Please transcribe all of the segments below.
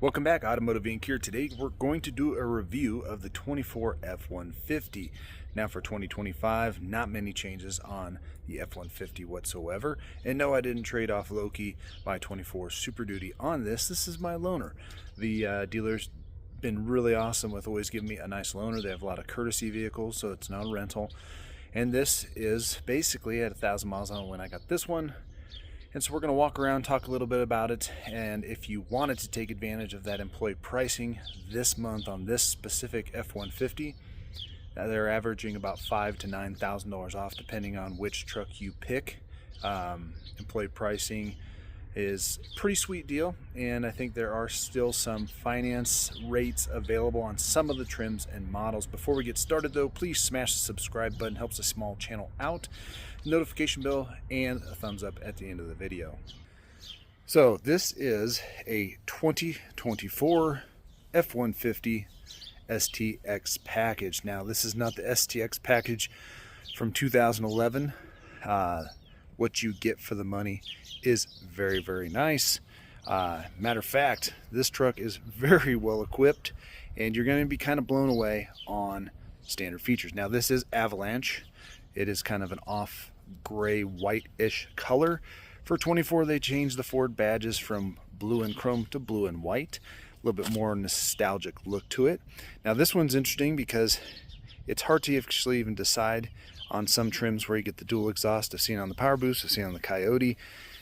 Welcome back, Automotive Inc. here. Today we're going to do a review of the 24 F-150. Now for 2025, not many changes on the F-150 whatsoever. And no, I didn't trade off Loki, my 24 Super Duty, on this. This is my loaner. The dealer's been really awesome with always giving me a nice loaner. They have a lot of courtesy vehicles, so it's not a rental. And this is basically at 1,000 miles on when I got this one. And so we're going to walk around, talk a little bit about it, and if you wanted to take advantage of that employee pricing this month on this specific F-150, they're averaging about $5,000 to $9,000 off depending on which truck you pick. Employee pricing is a pretty sweet deal, and I think there are still some finance rates available on some of the trims and models. Before we get started though, please smash the subscribe button, helps a small channel out, notification bell, and a thumbs up at the end of the video. So this is a 2024 F-150 STX package. Now this is not the STX package from 2011. What you get for the money is very, very nice. Matter of fact, this truck is very well equipped, and you're going to be kind of blown away on standard features. Now this is Avalanche. It is kind of an off gray white-ish color. For 24, they changed the Ford badges from blue and chrome to blue and white. A little bit more nostalgic look to it. Now this one's interesting because it's hard to actually even decide on some trims where you get the dual exhaust. I've seen it on the Power Boost, I've seen it on the Coyote,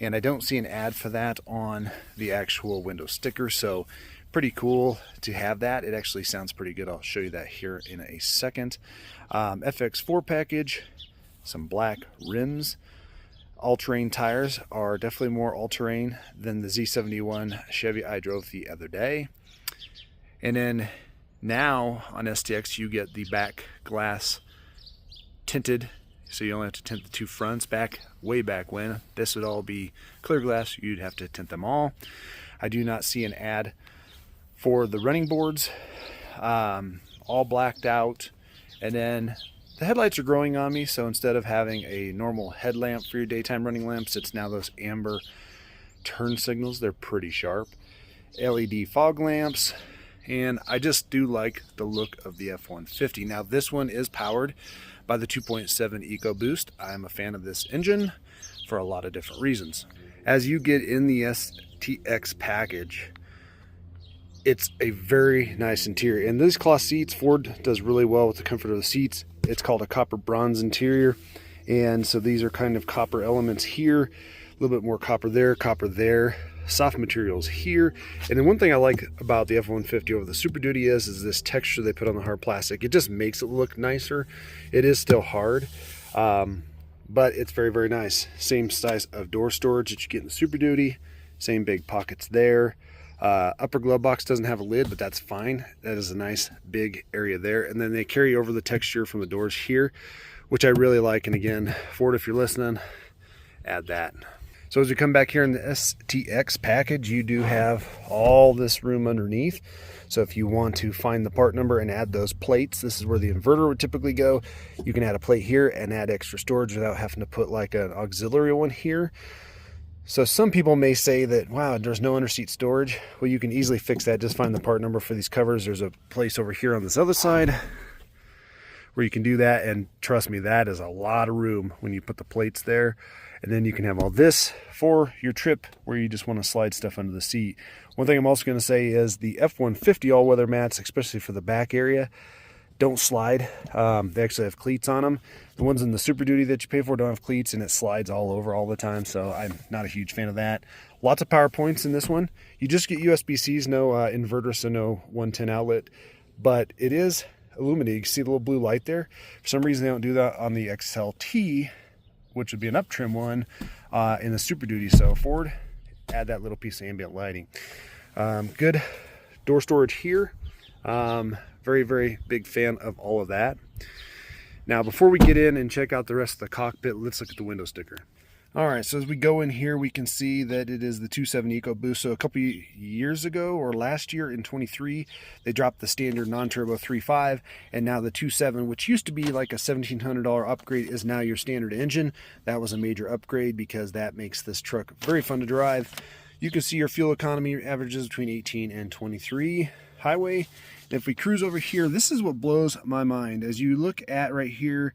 and I don't see an ad for that on the actual window sticker, so pretty cool to have that. It actually sounds pretty good. I'll show you that here in a second. FX4 package, some black rims. All-terrain tires are definitely more all-terrain than the Z71 Chevy I drove the other day. And then now on STX you get the back glass tinted, so you only have to tint the two fronts. Way back when this would all be clear glass, you'd have to tint them all. I do not see an ad for the running boards. All blacked out, and then the headlights are growing on me, so instead of having a normal headlamp for your daytime running lamps, it's now those amber turn signals. They're pretty sharp. LED fog lamps, and I just do like the look of the F-150. Now this one is powered by the 2.7 Ecoboost. I'm a fan of this engine for a lot of different reasons. As you get in the STX package, it's a very nice interior. And these cloth seats, Ford does really well with the comfort of the seats. It's called a copper bronze interior. And so these are kind of copper elements here, a little bit more copper there, soft materials here. And then one thing I like about the F-150 over the Super Duty is this texture they put on the hard plastic. It just makes it look nicer. It is still hard, but it's very, very nice. Same size of door storage that you get in the Super Duty. Same big pockets there. Upper glove box doesn't have a lid, but that's fine. That is a nice big area there. And then they carry over the texture from the doors here, which I really like. And again, Ford, if you're listening, add that. So as we come back here in the STX package, you do have all this room underneath. So if you want to find the part number and add those plates, this is where the inverter would typically go. You can add a plate here and add extra storage without having to put like an auxiliary one here. So some people may say that, wow, there's no underseat storage. Well, you can easily fix that. Just find the part number for these covers. There's a place over here on this other side where you can do that. And trust me, that is a lot of room when you put the plates there. And then you can have all this for your trip where you just want to slide stuff under the seat. One thing I'm also going to say is the F-150 all-weather mats, especially for the back area, don't slide. They actually have cleats on them. The ones in the Super Duty that you pay for don't have cleats, and it slides all over all the time, so I'm not a huge fan of that. Lots of power points in this one. You just get USB-Cs, no inverter, so no 110 outlet, but it is illuminated. You can see the little blue light there. For some reason, they don't do that on the XLT, which would be an up trim one, in the Super Duty. So Ford, add that little piece of ambient lighting. Good door storage here. Very, very big fan of all of that. Now, before we get in and check out the rest of the cockpit, let's look at the window sticker. All right, so as we go in here, we can see that it is the 2.7 Ecoboost. So a couple years ago, or last year in 23, they dropped the standard non-turbo 3.5, and now the 2.7, which used to be like a $1,700 upgrade, is now your standard engine. That was a major upgrade because that makes this truck very fun to drive. You can see your fuel economy averages between 18 and 23 highway. And if we cruise over here, this is what blows my mind. As you look at right here,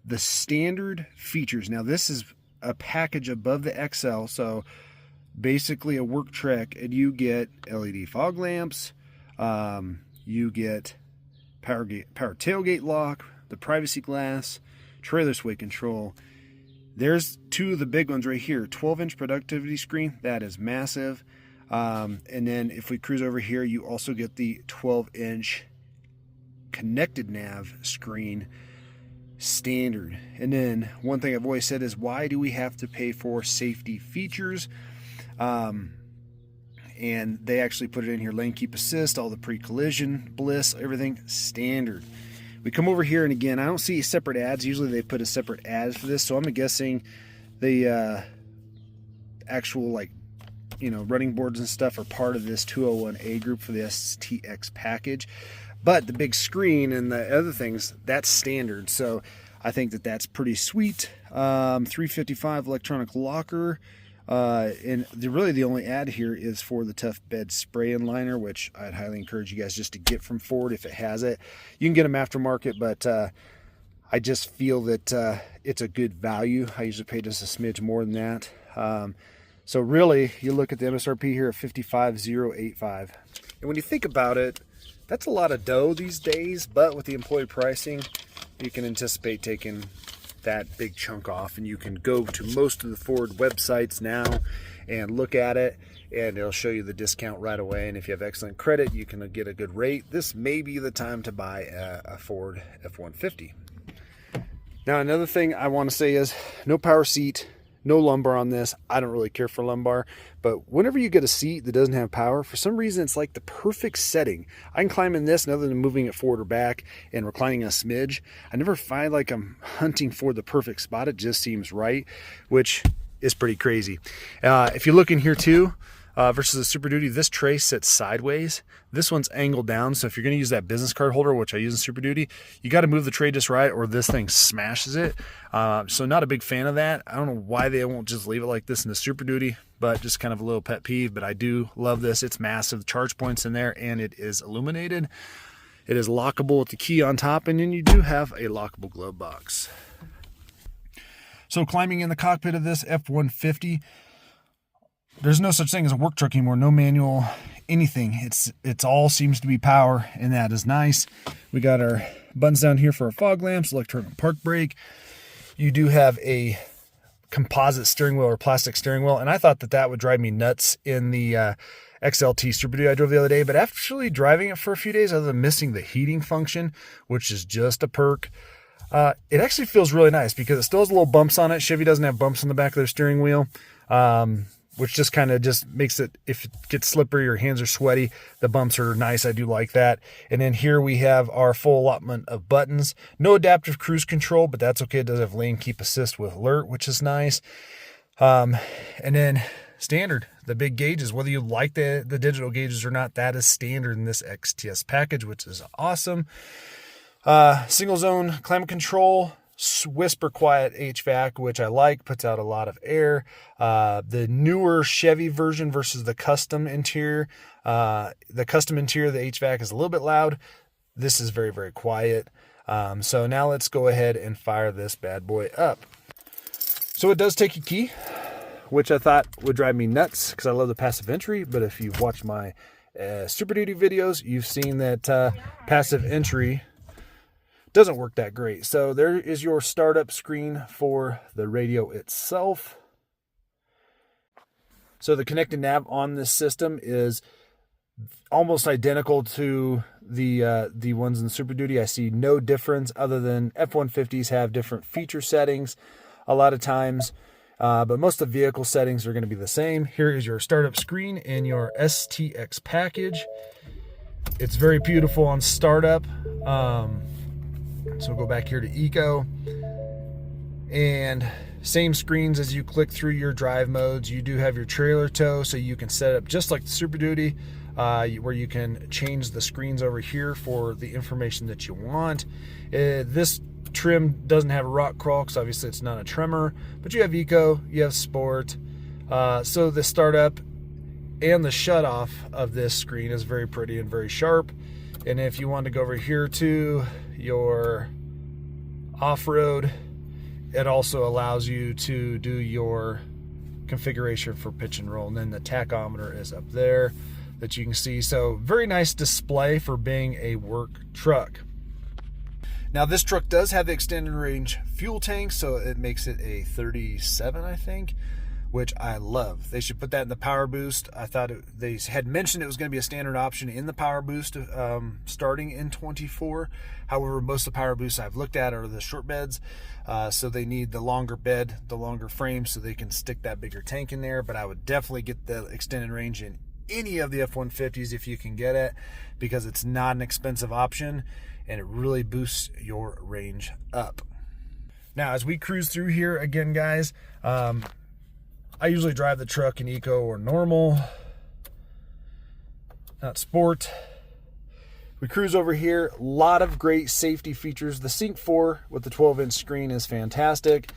the standard features. Now this is a package above the XL, so basically a work truck, and you get LED fog lamps, you get power tailgate lock, the privacy glass, trailer sway control. There's two of the big ones right here. 12-inch productivity screen, that is massive. And then if we cruise over here, you also get the 12-inch connected nav screen standard. And then one thing I've always said is, why do we have to pay for safety features? And they actually put it in here: lane keep assist, all the pre-collision bliss, everything standard. We come over here, and again, I don't see separate ads. Usually they put a separate ad for this, so I'm guessing the actual, like, you know, running boards and stuff are part of this 201A group for the STX package. But the big screen and the other things, that's standard, so I think that that's pretty sweet. 355 electronic locker. And really the only ad here is for the Tough Bed spray and liner, which I'd highly encourage you guys just to get from Ford if it has it. You can get them aftermarket, but I just feel that it's a good value. I usually pay just a smidge more than that. So really, you look at the MSRP here at $55,085. And when you think about it, that's a lot of dough these days, but with the employee pricing, you can anticipate taking that big chunk off, and you can go to most of the Ford websites now and look at it, and it'll show you the discount right away. And if you have excellent credit, you can get a good rate. This may be the time to buy a Ford F-150. Now, another thing I want to say is no power seat, no lumbar on this. I don't really care for lumbar, but whenever you get a seat that doesn't have power, for some reason it's like the perfect setting. I can climb in this, and other than moving it forward or back and reclining a smidge, I never find like I'm hunting for the perfect spot. It just seems right, which is pretty crazy. If you look in here too, versus the Super Duty, this tray sits sideways. This one's angled down, so if you're going to use that business card holder, which I use in Super Duty, you got to move the tray just right or this thing smashes it. So not a big fan of that. I don't know why they won't just leave it like this in the Super Duty, but just kind of a little pet peeve. But I do love this. It's massive. Charge points in there, and it is illuminated. It is lockable with the key on top, and then you do have a lockable glove box. So climbing in the cockpit of this F-150, there's no such thing as a work truck anymore. No manual, anything. It's all seems to be power, and that is nice. We got our buttons down here for our fog lamps, electronic park brake. You do have a composite steering wheel or plastic steering wheel, and I thought that that would drive me nuts in the XLT Super Duty I drove the other day, but actually driving it for a few days, other than missing the heating function, which is just a perk, it actually feels really nice because it still has little bumps on it. Chevy doesn't have bumps on the back of their steering wheel, which just kind of just makes it, if it gets slippery or hands are sweaty, the bumps are nice. I do like that. And then here we have our full allotment of buttons. No adaptive cruise control, but that's okay. It does have lane keep assist with alert, which is nice. And then standard, the big gauges, whether you like the digital gauges or not, that is standard in this XTS package, which is awesome. Single zone climate control, whisper quiet HVAC, which I like, puts out a lot of air. The newer Chevy version versus the custom interior. The custom interior, the HVAC is a little bit loud. This is very, very quiet. So now let's go ahead and fire this bad boy up. So it does take a key, which I thought would drive me nuts because I love the passive entry. But if you've watched my Super Duty videos, you've seen that passive entry doesn't work that great. So there is your startup screen for the radio itself. So the connected nav on this system is almost identical to the ones in Super Duty. I see no difference other than F-150s have different feature settings a lot of times, but most of the vehicle settings are going to be the same. Here is your startup screen in your STX package. It's very beautiful on startup. So we'll go back here to Eco, and same screens as you click through your drive modes. You do have your trailer tow, so you can set up just like the Super Duty, where you can change the screens over here for the information that you want. This trim doesn't have a rock crawl because obviously it's not a Tremor, but you have Eco, you have Sport. So the startup and the shutoff of this screen is very pretty and very sharp. And if you want to go over here to your off-road, it also allows you to do your configuration for pitch and roll. And then the tachometer is up there that you can see. So very nice display for being a work truck. Now this truck does have the extended range fuel tank, so it makes it a 37, I think, which I love. They should put that in the Power Boost. I thought they had mentioned it was going to be a standard option in the Power Boost starting in 24. However, most of the Power Boosts I've looked at are the short beds, so they need the longer bed, the longer frame, so they can stick that bigger tank in there. But I would definitely get the extended range in any of the F-150s if you can get it, because it's not an expensive option and it really boosts your range up. Now, as we cruise through here again, guys, I usually drive the truck in eco or normal, not sport. We cruise over here, a lot of great safety features. The Sync 4 with the 12-inch screen is fantastic.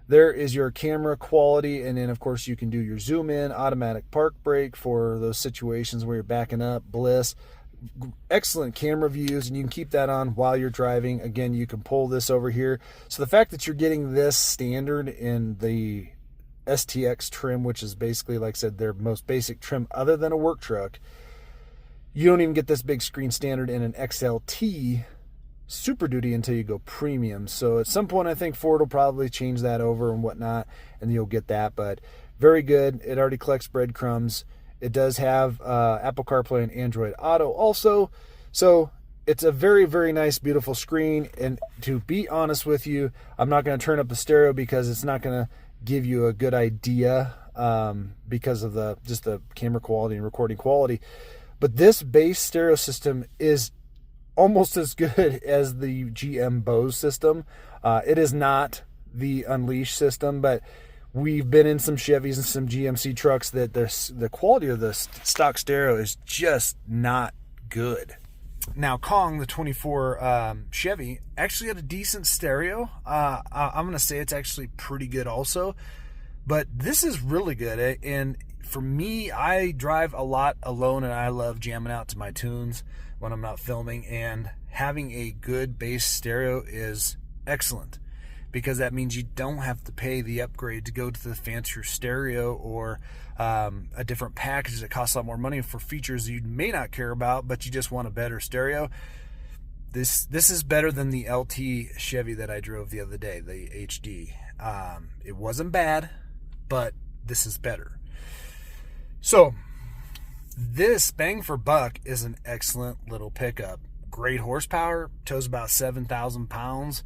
There is your camera quality, and then of course you can do your zoom in, automatic park brake for those situations where you're backing up, bliss. Excellent camera views, and you can keep that on while you're driving. Again, you can pull this over here. So the fact that you're getting this standard in the STX trim, which is basically, like I said, their most basic trim other than a work truck, you don't even get this big screen standard in an XLT Super Duty until you go premium. So at some point I think Ford will probably change that over and whatnot, and you'll get that. But very good. It already collects breadcrumbs. It does have Apple CarPlay and Android Auto also. So it's a very, very nice, beautiful screen. And to be honest with you, I'm not going to turn up the stereo because it's not going to give you a good idea because of just the camera quality and recording quality. But this base stereo system is almost as good as the GM Bose system. It is not the Unleashed system, but we've been in some Chevys and some GMC trucks that the quality of the stock stereo is just not good. Now, Kong, the 24 Chevy, actually had a decent stereo. I'm going to say it's actually pretty good also. But this is really good. And for me, I drive a lot alone, and I love jamming out to my tunes when I'm not filming. And having a good bass stereo is excellent, because that means you don't have to pay the upgrade to go to the fancier stereo or a different package that costs a lot more money for features you may not care about, but you just want a better stereo. This is better than the LT Chevy that I drove the other day, the HD. It wasn't bad, but this is better. So this bang for buck is an excellent little pickup. Great horsepower, tows about 7,000 pounds.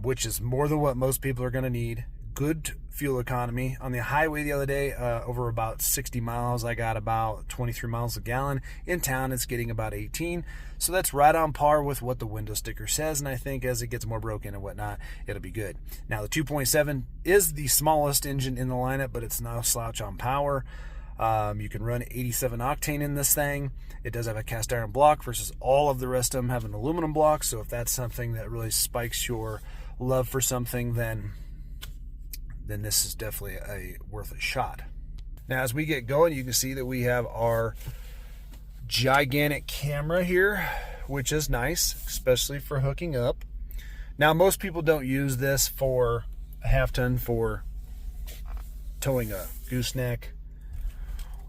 Which is more than what most people are going to need. Good fuel economy. On the highway the other day, over about 60 miles, I got about 23 miles a gallon. In town, it's getting about 18. So that's right on par with what the window sticker says, and I think as it gets more broken and whatnot, it'll be good. Now, the 2.7 is the smallest engine in the lineup, but it's no slouch on power. You can run 87 octane in this thing. It does have a cast iron block versus all of the rest of them have an aluminum block. So if that's something that really spikes your love for something, then this is definitely worth a shot. Now, as we get going, you can see that we have our gigantic camera here, which is nice, especially for hooking up. Now, most people don't use this for a half ton for towing a gooseneck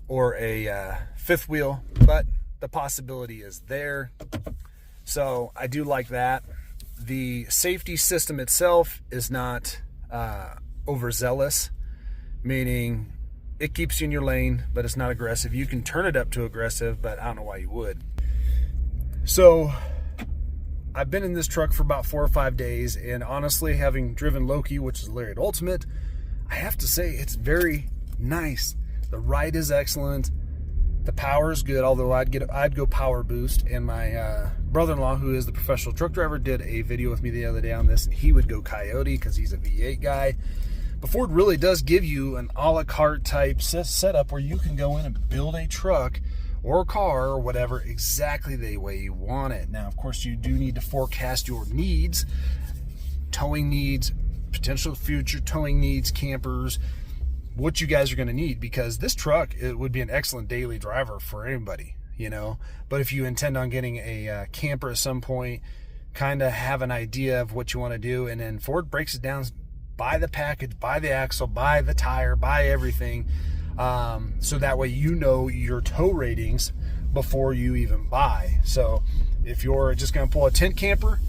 or a fifth wheel, but the possibility is there. So I do like that. The safety system itself is not overzealous, meaning it keeps you in your lane, but it's not aggressive. You can turn it up to aggressive, but I don't know why you would. So I've been in this truck for about 4 or 5 days, and honestly, having driven Loki, which is Lariat Ultimate, I have to say it's very nice. The ride is excellent. The power is good, although I'd go Power Boost. And my brother-in-law, who is the professional truck driver, did a video with me the other day on this, and he would go Coyote because he's a V8 guy. But Ford really does give you an a la carte type setup where you can go in and build a truck or a car or whatever exactly the way you want it. Now, of course, you do need to forecast your needs, towing needs, potential future towing needs, campers, what you guys are going to need, because this truck, it would be an excellent daily driver for anybody, you know. But if you intend on getting a camper at some point, kind of have an idea of what you want to do, and then Ford breaks it down by the package, by the axle, by the tire, by everything, so that way you know your tow ratings before you even buy. So if you're just going to pull a tent camper,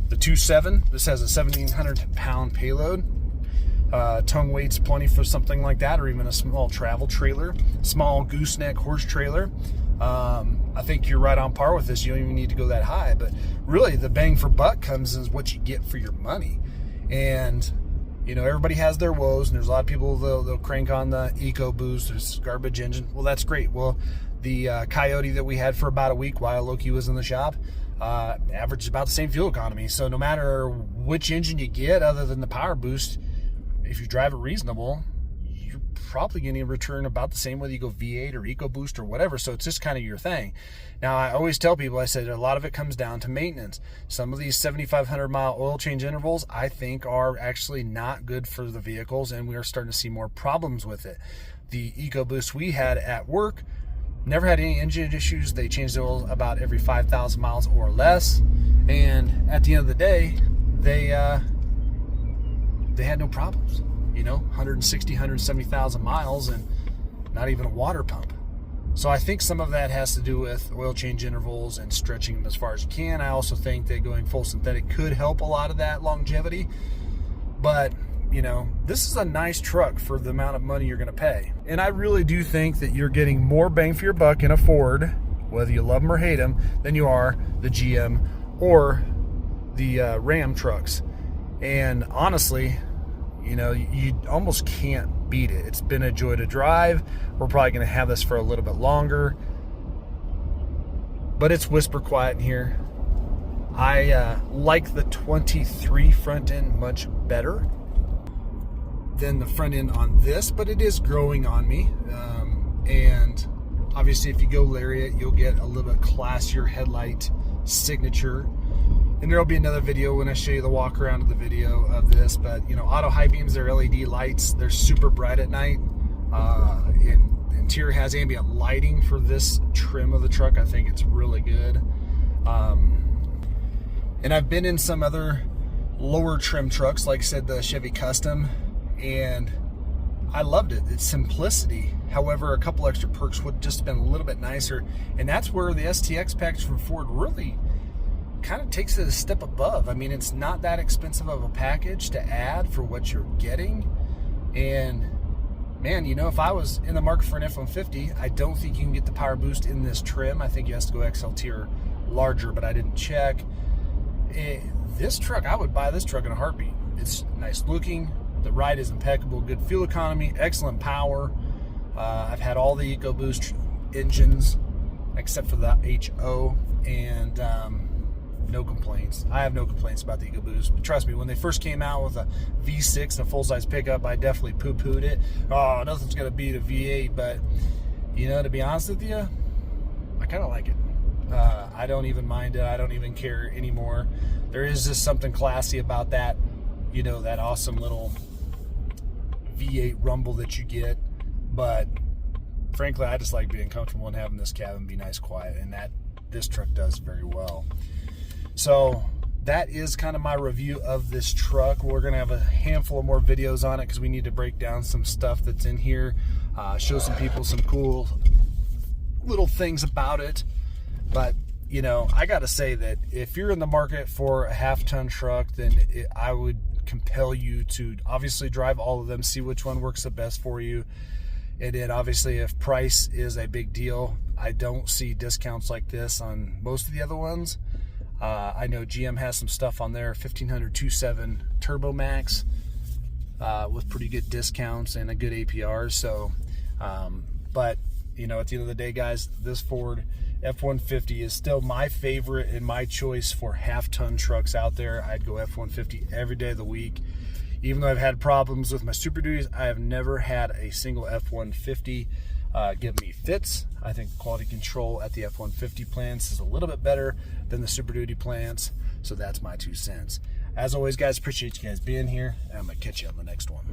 the 2.7, this has a 1,700 pound payload. Tongue weight's plenty for something like that, or even a small travel trailer, small gooseneck horse trailer. I think you're right on par with this. You don't even need to go that high, but really the bang for buck comes is what you get for your money. And you know, everybody has their woes, and there's a lot of people, they'll crank on the Ecoboost, there's garbage engine. Well, that's great. Well, the Coyote that we had for about a week while Loki was in the shop, averaged about the same fuel economy. So no matter which engine you get, other than the power boost, if you drive it reasonable, you're probably going to return about the same whether you go V8 or Ecoboost or whatever. So it's just kind of your thing. Now, I always tell people, I said a lot of it comes down to maintenance. Some of these 7,500 mile oil change intervals, I think, are actually not good for the vehicles, and we are starting to see more problems with it. The Ecoboost we had at work never had any engine issues. They changed the oil about every 5,000 miles or less, and at the end of the day, they had no problems. You know, 160, 170,000 miles and not even a water pump. So I think some of that has to do with oil change intervals and stretching them as far as you can. I also think that going full synthetic could help a lot of that longevity. But, you know, this is a nice truck for the amount of money you're going to pay. And I really do think that you're getting more bang for your buck in a Ford, whether you love them or hate them, than you are the GM or the Ram trucks. And honestly, you know, you almost can't beat it. It's been a joy to drive. We're probably going to have this for a little bit longer, but it's whisper quiet in here. I like the 23 front end much better than the front end on this, but it is growing on me. And obviously, if you go Lariat, you'll get a little bit classier headlight signature. And there'll be another video when I show you the walk around of the video of this. But, you know, auto high beams, they're LED lights. They're super bright at night. The interior has ambient lighting for this trim of the truck. I think it's really good. And I've been in some other lower trim trucks, like I said, the Chevy Custom, and I loved it. It's simplicity. However, a couple extra perks would just have been a little bit nicer. And that's where the STX package from Ford really kind of takes it a step above. I mean, it's not that expensive of a package to add for what you're getting. And man, you know, if I was in the market for an F-150, I don't think you can get the power boost in this trim. I think you have to go XLT or larger, but I didn't check. This truck, I would buy this truck in a heartbeat. It's nice looking. The ride is impeccable. Good fuel economy, excellent power. I've had all the Ecoboost engines except for the HO, and no complaints. I have no complaints about the Ecoboost. But trust me, when they first came out with a V6 and a full-size pickup, I definitely poo-pooed it. Oh, nothing's going to beat a V8. But, you know, to be honest with you, I kind of like it. I don't even mind it. I don't even care anymore. There is just something classy about that, you know, that awesome little V8 rumble that you get. But frankly, I just like being comfortable and having this cabin be nice, quiet, and that this truck does very well. So that is kind of my review of this truck. We're going to have a handful of more videos on it because we need to break down some stuff that's in here, show some people some cool little things about it. But, you know, I got to say that if you're in the market for a half-ton truck, then I would compel you to obviously drive all of them, see which one works the best for you. And then obviously if price is a big deal, I don't see discounts like this on most of the other ones. I know GM has some stuff on there, 1500 2.7 Turbo Max with pretty good discounts and a good APR. So, but you know, at the end of the day, guys, this Ford F-150 is still my favorite and my choice for half-ton trucks out there. I'd go F-150 every day of the week. Even though I've had problems with my Super Duties, I have never had a single F-150 give me fits. I think the quality control at the F-150 plants is a little bit better than the Super Duty plants. So that's my 2 cents. As always, guys, appreciate you guys being here, and I'm going to catch you on the next one.